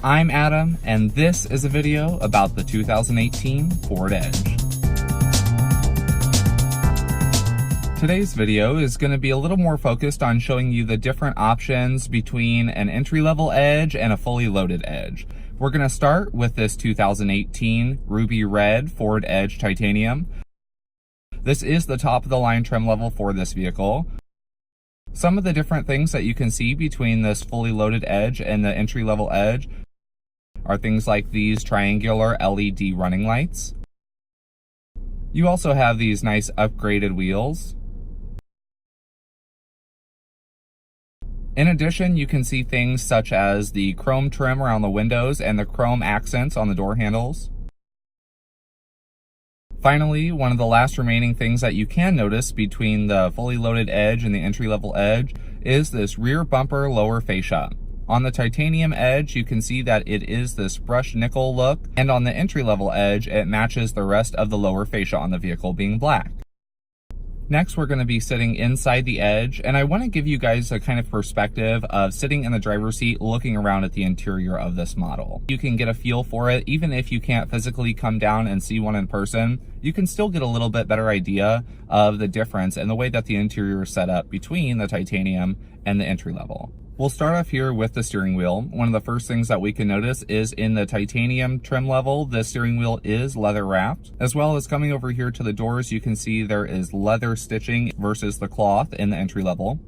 I'm Adam, and this is a video about the 2018 Ford Edge. Today's video is going to be a little more focused on showing you the different options between an entry-level Edge and a fully loaded Edge. We're going to start with this 2018 Ruby Red Ford Edge Titanium. This is the top of the line trim level for this vehicle. Some of the different things that you can see between this fully loaded Edge and the entry-level Edge are things like these triangular LED running lights. You also have these nice upgraded wheels. In addition, you can see things such as the chrome trim around the windows and the chrome accents on the door handles. Finally, one of the last remaining things that you can notice between the fully loaded Edge and the entry-level Edge is this rear bumper lower fascia. On the titanium Edge, you can see that it is this brushed nickel look, and on the entry-level Edge, it matches the rest of the lower fascia on the vehicle being black. Next, we're going to be sitting inside the Edge, and I want to give you guys a kind of perspective of sitting in the driver's seat looking around at the interior of this model. You can get a feel for it, even if you can't physically come down and see one in person. You can still get a little bit better idea of the difference and the way that the interior is set up between the titanium and the entry level. We'll start off here with the steering wheel. One of the first things that we can notice is in the titanium trim level, the steering wheel is leather wrapped. As well as coming over here to the doors, you can see there is leather stitching versus the cloth in the entry level.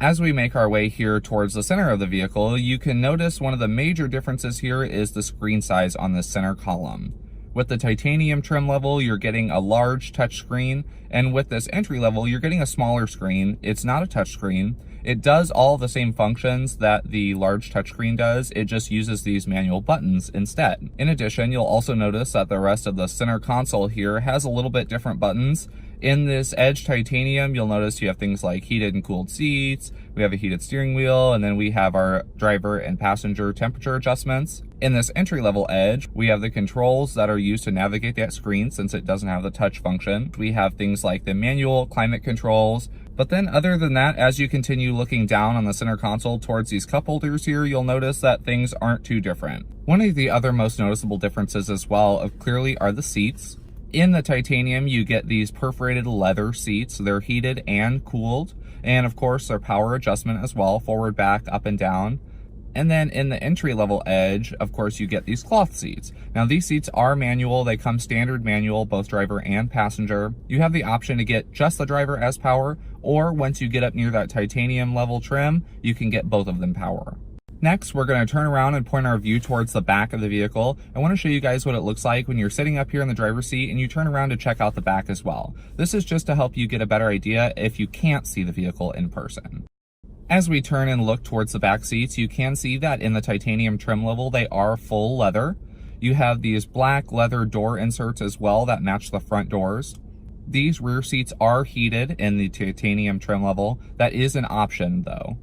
As we make our way here towards the center of the vehicle, you can notice one of the major differences here is the screen size on the center column. With the titanium trim level, you're getting a large touch screen, and with this entry level, you're getting a smaller screen. It's not a touch screen. It does all the same functions that the large touchscreen does, it just uses these manual buttons instead. In addition, you'll also notice that the rest of the center console here has a little bit different buttons. In this Edge Titanium, you'll notice you have things like heated and cooled seats, we have a heated steering wheel, and then we have our driver and passenger temperature adjustments. In this entry-level Edge, we have the controls that are used to navigate that screen since it doesn't have the touch function. We have things like the manual climate controls. But then other than that, as you continue looking down on the center console towards these cup holders here, you'll notice that things aren't too different. One of the other most noticeable differences as well clearly are the seats. In the titanium, you get these perforated leather seats. They're heated and cooled. And of course, their power adjustment as well, forward, back, up and down. And then in the entry-level Edge, of course, you get these cloth seats. Now, these seats are manual. They come standard manual, both driver and passenger. You have the option to get just the driver as power, or once you get up near that titanium level trim, you can get both of them power. Next, we're going to turn around and point our view towards the back of the vehicle. I want to show you guys what it looks like when you're sitting up here in the driver's seat and you turn around to check out the back as well. This is just to help you get a better idea if you can't see the vehicle in person. As we turn and look towards the back seats, you can see that in the titanium trim level, they are full leather. You have these black leather door inserts as well that match the front doors. These rear seats are heated in the titanium trim level. That is an option though.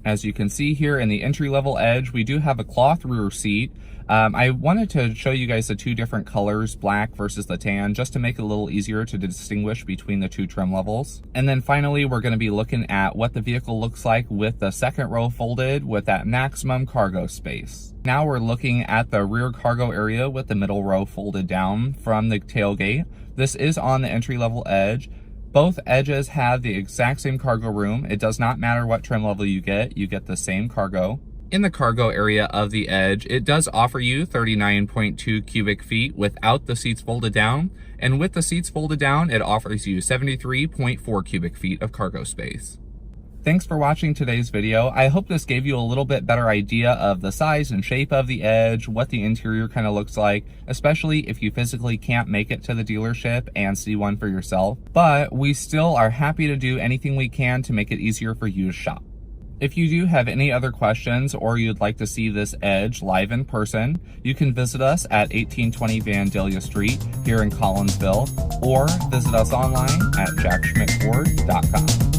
As you can see here in the entry-level Edge, we do have a cloth rear seat. I wanted to show you guys the two different colors, black versus the tan, just to make it a little easier to distinguish between the two trim levels. And then finally, we're going to be looking at what the vehicle looks like with the second row folded with that maximum cargo space. Now we're looking at the rear cargo area with the middle row folded down from the tailgate. This is on the entry-level Edge. Both Edges have the exact same cargo room. It does not matter what trim level you get the same cargo. In the cargo area of the Edge, it does offer you 39.2 cubic feet without the seats folded down, and with the seats folded down, it offers you 73.4 cubic feet of cargo space. Thanks for watching today's video. I hope this gave you a little bit better idea of the size and shape of the Edge, what the interior kind of looks like, especially if you physically can't make it to the dealership and see one for yourself. But we still are happy to do anything we can to make it easier for you to shop. If you do have any other questions or you'd like to see this Edge live in person, you can visit us at 1820 Vandalia Street here in Collinsville, or visit us online at jackschmittford.com.